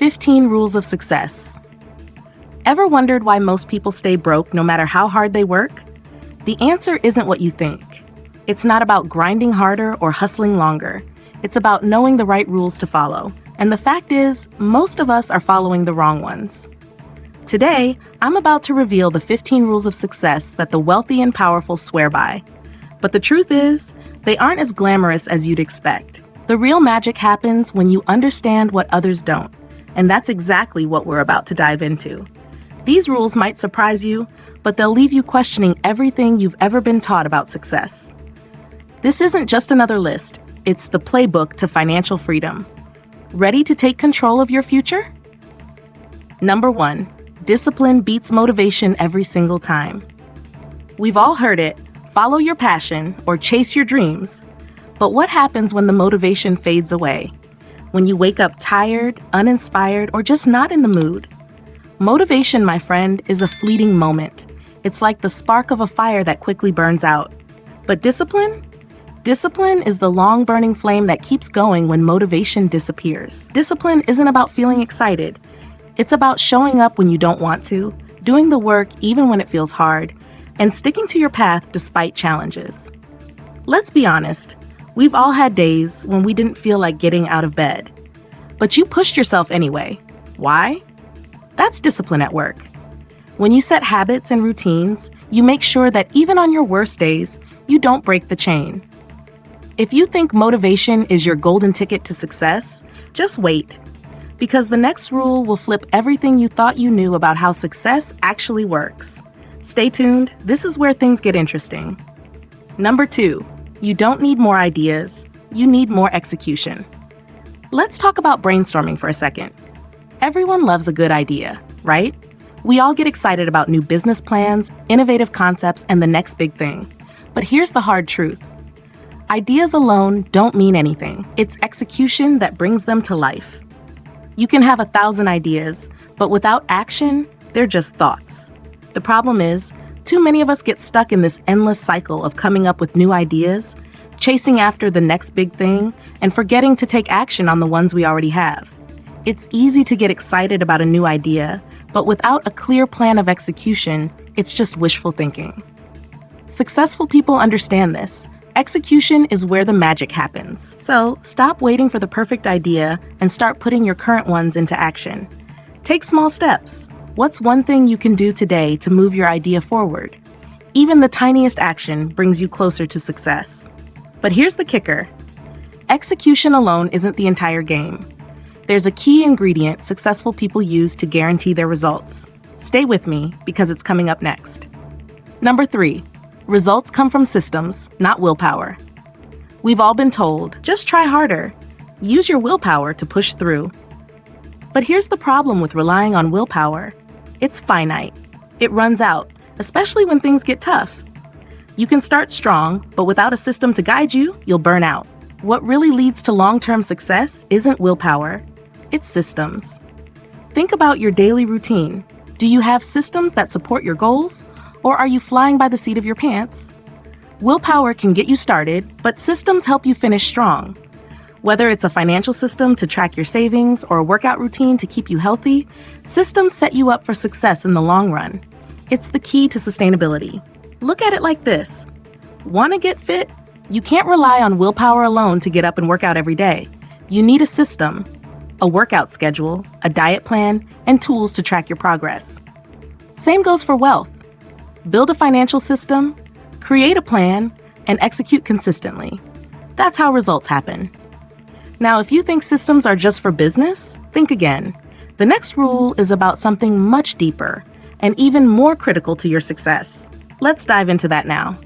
15 Rules of Success. Ever wondered why most people stay broke no matter how hard they work? The answer isn't what you think. It's not about grinding harder or hustling longer. It's about knowing the right rules to follow. And the fact is, most of us are following the wrong ones. Today, I'm about to reveal the 15 rules of success that the wealthy and powerful swear by. But the truth is, they aren't as glamorous as you'd expect. The real magic happens when you understand what others don't. And that's exactly what we're about to dive into. These rules might surprise you, but they'll leave you questioning everything you've ever been taught about success. This isn't just another list, it's the playbook to financial freedom. Ready to take control of your future? Number 1, discipline beats motivation every single time. We've all heard it, follow your passion or chase your dreams. But what happens when the motivation fades away? When you wake up tired, uninspired, or just not in the mood? Motivation, my friend, is a fleeting moment. It's like the spark of a fire that quickly burns out. But discipline? Discipline is the long-burning flame that keeps going when motivation disappears. Discipline isn't about feeling excited. It's about showing up when you don't want to, doing the work even when it feels hard, and sticking to your path despite challenges. Let's be honest, we've all had days when we didn't feel like getting out of bed. But you pushed yourself anyway. Why? That's discipline at work. When you set habits and routines, you make sure that even on your worst days, you don't break the chain. If you think motivation is your golden ticket to success, just wait. Because the next rule will flip everything you thought you knew about how success actually works. Stay tuned, this is where things get interesting. Number 2, you don't need more ideas, you need more execution. Let's talk about brainstorming for a second. Everyone loves a good idea, right? We all get excited about new business plans, innovative concepts, and the next big thing. But here's the hard truth. Ideas alone don't mean anything. It's execution that brings them to life. You can have 1,000 ideas, but without action, they're just thoughts. The problem is, too many of us get stuck in this endless cycle of coming up with new ideas, chasing after the next big thing, and forgetting to take action on the ones we already have. It's easy to get excited about a new idea, but without a clear plan of execution, it's just wishful thinking. Successful people understand this. Execution is where the magic happens. So stop waiting for the perfect idea and start putting your current ones into action. Take small steps. What's one thing you can do today to move your idea forward? Even the tiniest action brings you closer to success. But here's the kicker. Execution alone isn't the entire game. There's a key ingredient successful people use to guarantee their results. Stay with me because it's coming up next. Number 3, results come from systems, not willpower. We've all been told, just try harder. Use your willpower to push through. But here's the problem with relying on willpower. It's finite. It runs out, especially when things get tough. You can start strong, but without a system to guide you, you'll burn out. What really leads to long-term success isn't willpower. It's systems. Think about your daily routine. Do you have systems that support your goals, or are you flying by the seat of your pants? Willpower can get you started, but systems help you finish strong. Whether it's a financial system to track your savings or a workout routine to keep you healthy, systems set you up for success in the long run. It's the key to sustainability. Look at it like this. Want to get fit? You can't rely on willpower alone to get up and work out every day. You need a system, a workout schedule, a diet plan, and tools to track your progress. Same goes for wealth. Build a financial system, create a plan, and execute consistently. That's how results happen. Now, if you think systems are just for business, think again. The next rule is about something much deeper and even more critical to your success. Let's dive into that now.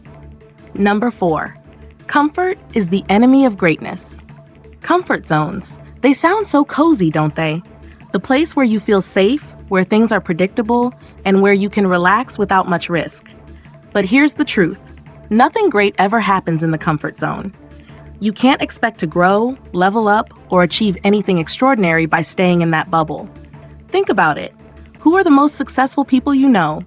Number 4, comfort is the enemy of greatness. Comfort zones. They sound so cozy, don't they? The place where you feel safe, where things are predictable, and where you can relax without much risk. But here's the truth. Nothing great ever happens in the comfort zone. You can't expect to grow, level up, or achieve anything extraordinary by staying in that bubble. Think about it. Who are the most successful people you know?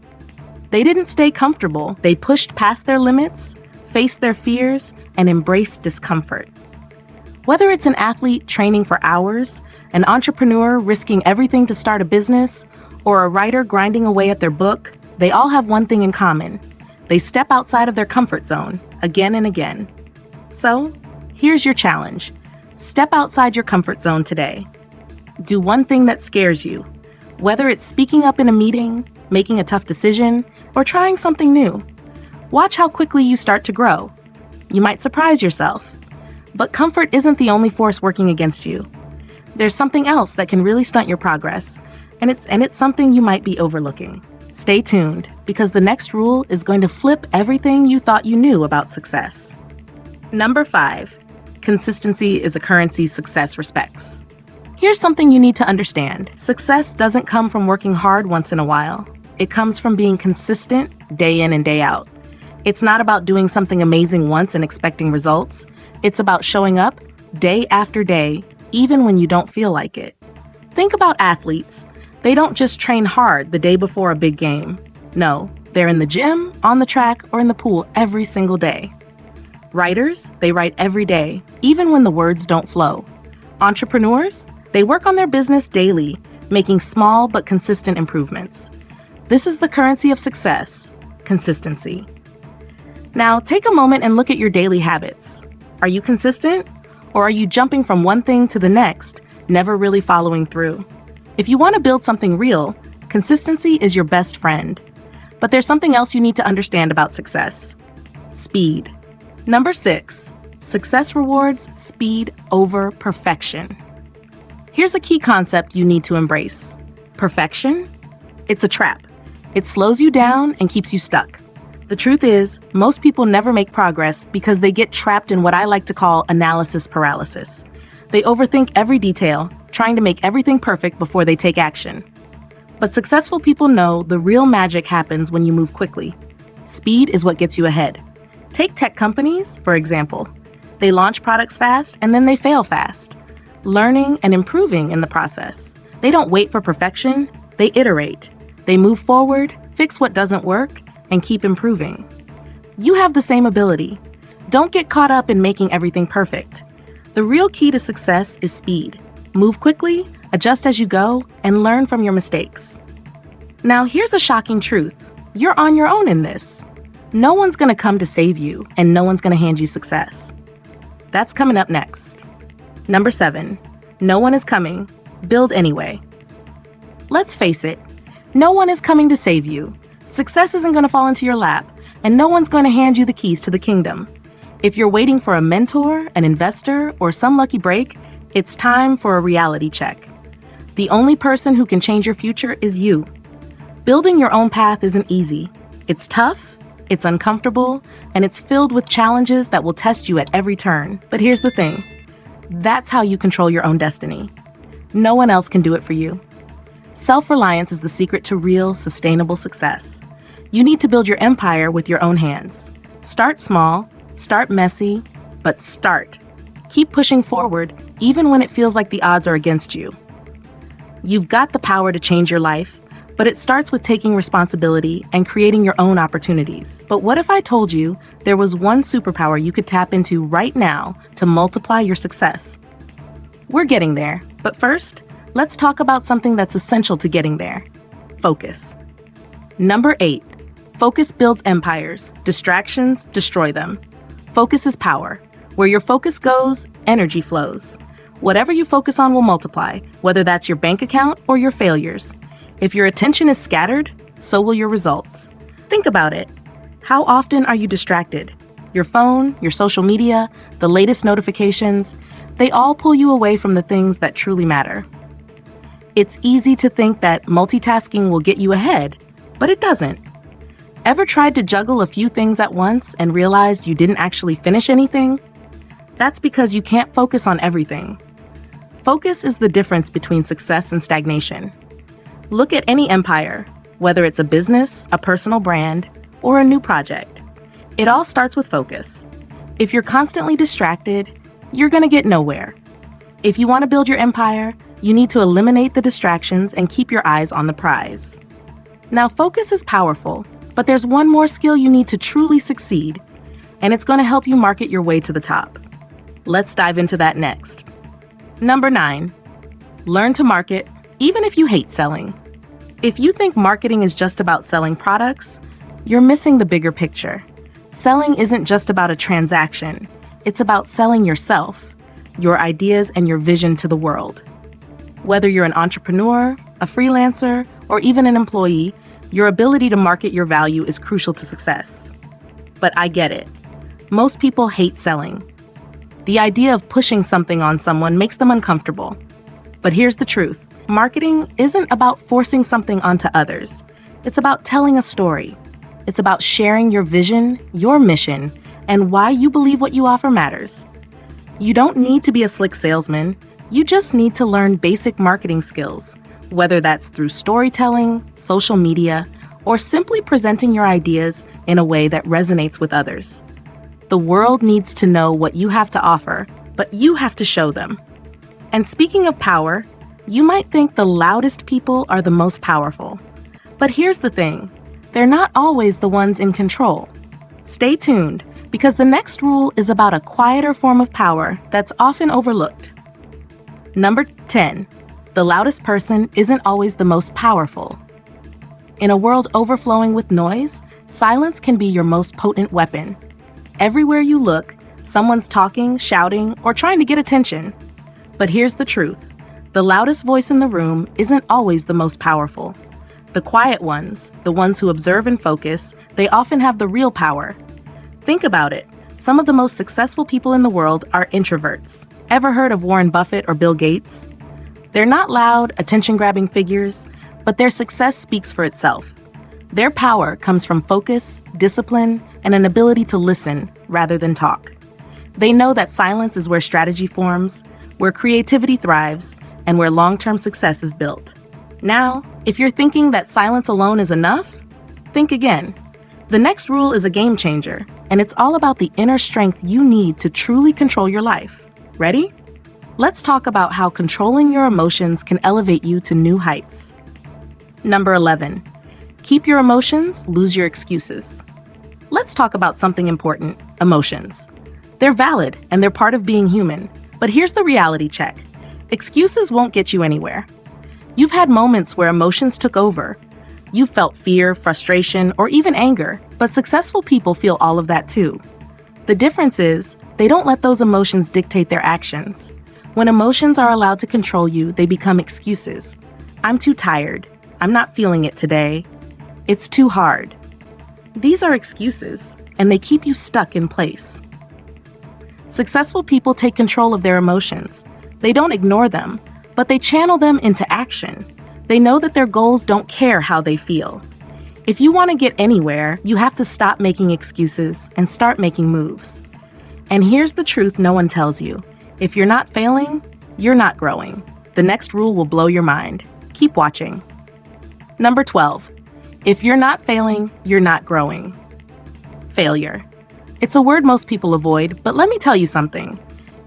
They didn't stay comfortable. They pushed past their limits, faced their fears, and embraced discomfort. Whether it's an athlete training for hours, an entrepreneur risking everything to start a business, or a writer grinding away at their book, they all have one thing in common. They step outside of their comfort zone again and again. So, here's your challenge. Step outside your comfort zone today. Do one thing that scares you, whether it's speaking up in a meeting, making a tough decision, or trying something new. Watch how quickly you start to grow. You might surprise yourself. But comfort isn't the only force working against you. There's something else that can really stunt your progress, and it's something you might be overlooking. Stay tuned, because the next rule is going to flip everything you thought you knew about success. Number 5, consistency is a currency success respects. Here's something you need to understand. Success doesn't come from working hard once in a while. It comes from being consistent day in and day out. It's not about doing something amazing once and expecting results. It's about showing up day after day, even when you don't feel like it. Think about athletes. They don't just train hard the day before a big game. No, they're in the gym, on the track, or in the pool every single day. Writers, they write every day, even when the words don't flow. Entrepreneurs, they work on their business daily, making small but consistent improvements. This is the currency of success, consistency. Now, take a moment and look at your daily habits. Are you consistent? Or are you jumping from one thing to the next, never really following through? If you want to build something real, consistency is your best friend. But there's something else you need to understand about success. Speed. Number 6, success rewards speed over perfection. Here's a key concept you need to embrace. Perfection? It's a trap. It slows you down and keeps you stuck. The truth is, most people never make progress because they get trapped in what I like to call analysis paralysis. They overthink every detail, trying to make everything perfect before they take action. But successful people know the real magic happens when you move quickly. Speed is what gets you ahead. Take tech companies, for example. They launch products fast and then they fail fast, learning and improving in the process. They don't wait for perfection, they iterate. They move forward, fix what doesn't work, and keep improving. You have the same ability. Don't get caught up in making everything perfect. The real key to success is speed. Move quickly, adjust as you go, and learn from your mistakes. Now, here's a shocking truth. You're on your own in this. No one's going to come to save you, and no one's going to hand you success. That's coming up next. Number 7, no one is coming. Build anyway. Let's face it, no one is coming to save you. Success isn't going to fall into your lap, and no one's going to hand you the keys to the kingdom. If you're waiting for a mentor, an investor, or some lucky break, it's time for a reality check. The only person who can change your future is you. Building your own path isn't easy. It's tough, it's uncomfortable, and it's filled with challenges that will test you at every turn. But here's the thing. That's how you control your own destiny. No one else can do it for you. Self-reliance is the secret to real, sustainable success. You need to build your empire with your own hands. Start small, start messy, but start. Keep pushing forward, even when it feels like the odds are against you. You've got the power to change your life, but it starts with taking responsibility and creating your own opportunities. But what if I told you there was one superpower you could tap into right now to multiply your success? We're getting there, but first, let's talk about something that's essential to getting there. Focus. Number 8, focus builds empires. Distractions destroy them. Focus is power. Where your focus goes, energy flows. Whatever you focus on will multiply, whether that's your bank account or your failures. If your attention is scattered, so will your results. Think about it. How often are you distracted? Your phone, your social media, the latest notifications, they all pull you away from the things that truly matter. It's easy to think that multitasking will get you ahead, but it doesn't. Ever tried to juggle a few things at once and realized you didn't actually finish anything? That's because you can't focus on everything. Focus is the difference between success and stagnation. Look at any empire, whether it's a business, a personal brand, or a new project. It all starts with focus. If you're constantly distracted, you're going to get nowhere. If you want to build your empire, you need to eliminate the distractions and keep your eyes on the prize. Now, focus is powerful, but there's one more skill you need to truly succeed, and it's going to help you market your way to the top. Let's dive into that next. Number 9, learn to market even if you hate selling. If you think marketing is just about selling products, you're missing the bigger picture. Selling isn't just about a transaction. It's about selling yourself, your ideas, and your vision to the world. Whether you're an entrepreneur, a freelancer, or even an employee, your ability to market your value is crucial to success. But I get it. Most people hate selling. The idea of pushing something on someone makes them uncomfortable. But here's the truth. Marketing isn't about forcing something onto others. It's about telling a story. It's about sharing your vision, your mission, and why you believe what you offer matters. You don't need to be a slick salesman. You just need to learn basic marketing skills, whether that's through storytelling, social media, or simply presenting your ideas in a way that resonates with others. The world needs to know what you have to offer, but you have to show them. And speaking of power, you might think the loudest people are the most powerful. But here's the thing, they're not always the ones in control. Stay tuned, because the next rule is about a quieter form of power that's often overlooked. Number 10, the loudest person isn't always the most powerful. In a world overflowing with noise, silence can be your most potent weapon. Everywhere you look, someone's talking, shouting, or trying to get attention. But here's the truth. The loudest voice in the room isn't always the most powerful. The quiet ones, the ones who observe and focus, they often have the real power. Think about it. Some of the most successful people in the world are introverts. Ever heard of Warren Buffett or Bill Gates? They're not loud, attention-grabbing figures, but their success speaks for itself. Their power comes from focus, discipline, and an ability to listen rather than talk. They know that silence is where strategy forms, where creativity thrives, and where long-term success is built. Now, if you're thinking that silence alone is enough, think again. The next rule is a game changer, and it's all about the inner strength you need to truly control your life. Ready? Let's talk about how controlling your emotions can elevate you to new heights. Number 11. Keep your emotions, lose your excuses. Let's talk about something important, emotions. They're valid and they're part of being human, but here's the reality check. Excuses won't get you anywhere. You've had moments where emotions took over. You felt fear, frustration, or even anger, but successful people feel all of that too. The difference is, they don't let those emotions dictate their actions. When emotions are allowed to control you, they become excuses. I'm too tired. I'm not feeling it today. It's too hard. These are excuses, and they keep you stuck in place. Successful people take control of their emotions. They don't ignore them, but they channel them into action. They know that their goals don't care how they feel. If you want to get anywhere, you have to stop making excuses and start making moves. And here's the truth no one tells you. If you're not failing, you're not growing. The next rule will blow your mind. Keep watching. Number 12. If you're not failing, you're not growing. Failure. It's a word most people avoid, but let me tell you something.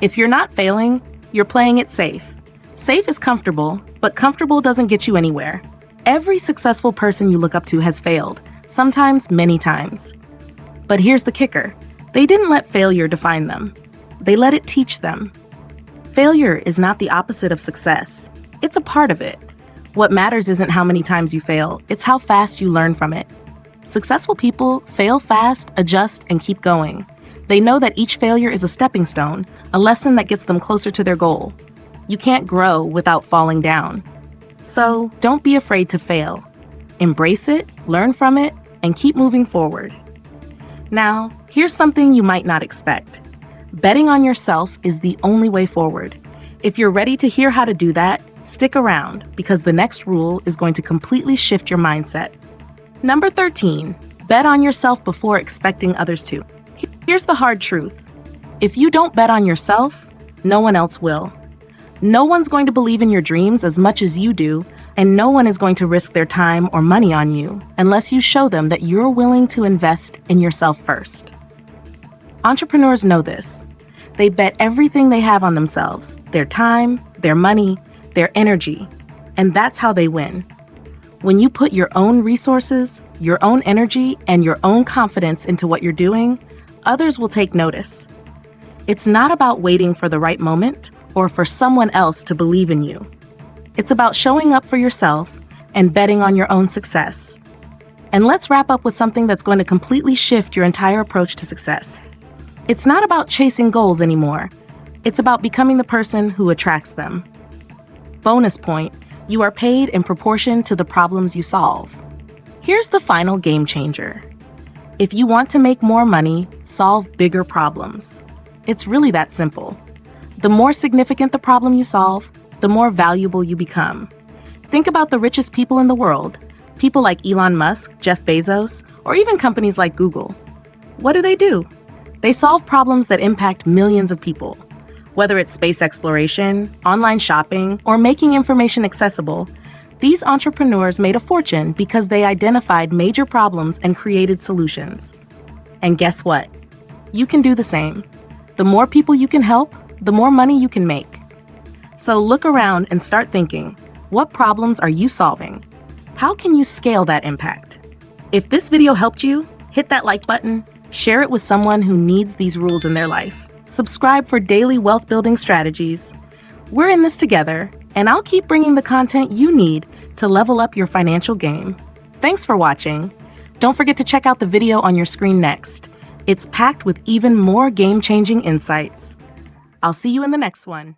If you're not failing, you're playing it safe. Safe is comfortable, but comfortable doesn't get you anywhere. Every successful person you look up to has failed, sometimes many times. But here's the kicker. They didn't let failure define them. They let it teach them. Failure is not the opposite of success. It's a part of it. What matters isn't how many times you fail, it's how fast you learn from it. Successful people fail fast, adjust, and keep going. They know that each failure is a stepping stone, a lesson that gets them closer to their goal. You can't grow without falling down. So don't be afraid to fail. Embrace it, learn from it, and keep moving forward. Now, here's something you might not expect. Betting on yourself is the only way forward. If you're ready to hear how to do that, stick around, because the next rule is going to completely shift your mindset. Number 13, bet on yourself before expecting others to. Here's the hard truth. If you don't bet on yourself, no one else will. No one's going to believe in your dreams as much as you do, and no one is going to risk their time or money on you unless you show them that you're willing to invest in yourself first. Entrepreneurs know this. They bet everything they have on themselves, their time, their money, their energy, and that's how they win. When you put your own resources, your own energy, and your own confidence into what you're doing, others will take notice. It's not about waiting for the right moment or for someone else to believe in you. It's about showing up for yourself and betting on your own success. And let's wrap up with something that's going to completely shift your entire approach to success. It's not about chasing goals anymore. It's about becoming the person who attracts them. Bonus point, you are paid in proportion to the problems you solve. Here's the final game changer. If you want to make more money, solve bigger problems. It's really that simple. The more significant the problem you solve, the more valuable you become. Think about the richest people in the world, people like Elon Musk, Jeff Bezos, or even companies like Google. What do? They solve problems that impact millions of people. Whether it's space exploration, online shopping, or making information accessible, these entrepreneurs made a fortune because they identified major problems and created solutions. And guess what? You can do the same. The more people you can help, the more money you can make. So look around and start thinking, what problems are you solving? How can you scale that impact? If this video helped you, hit that like button, share it with someone who needs these rules in their life. Subscribe for daily wealth building strategies. We're in this together, and I'll keep bringing the content you need to level up your financial game. Thanks for watching. Don't forget to check out the video on your screen next. It's packed with even more game-changing insights. I'll see you in the next one.